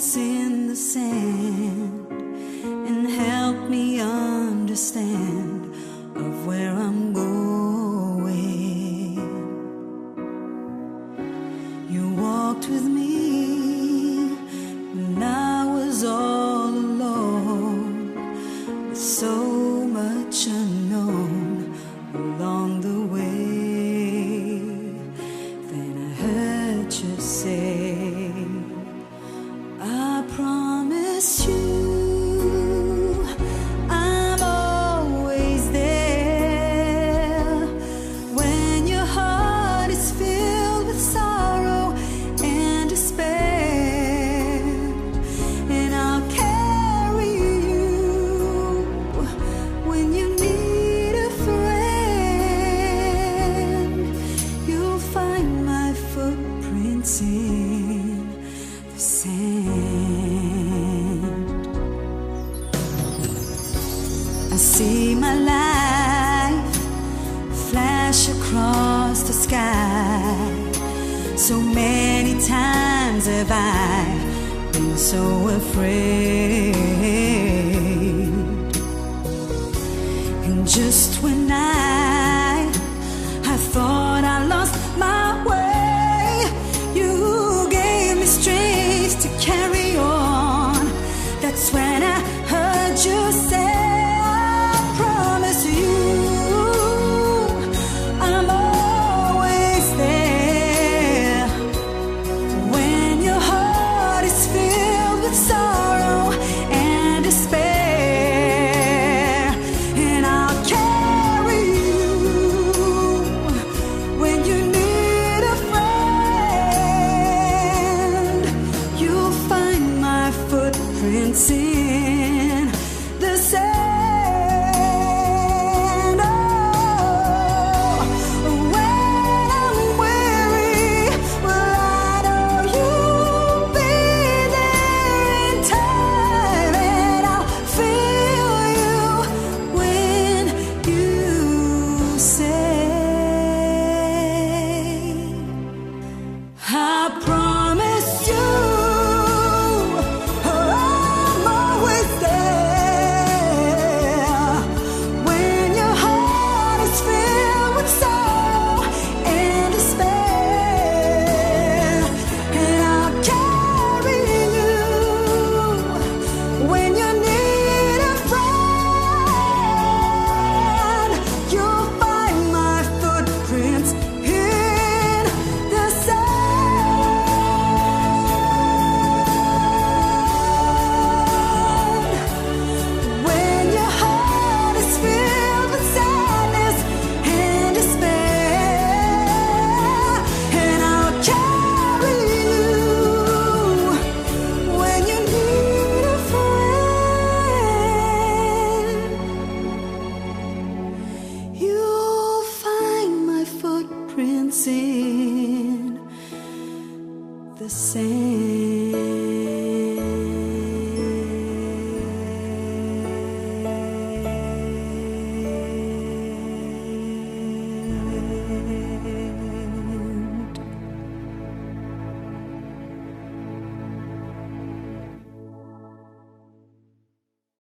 footprints in the sand and help me understand of where I'm going. You walked with me when I was all alone, with so much unknown along the way. Then I heard you say, I promise you I'm always there when your heart is filled with sorrow and despair, and I'll carry you when you need a friend. You'll find my footprints in the sand. I see my life flash across the sky. So many times have I been so afraid, and just when I thought I lost my way, you gave me strength to carry on. That's when I heard you say, I promise you I'm always there when your heart is filled with sorrow and despair, and I'll carry you when you need a friend. You'll find my footprints in the sand. Oh, when I'm weary, well, I know you'll be there in time, and I'll feel you when you say, I promise you I'm always there when your heart is filled with sorrow and despair, and I'll carry you when you need a friend. You'll find my footprints in the sand. When your heart is filled with sadness and despair, and I'll carry you when you need a friend. You'll find my footprints in the sand.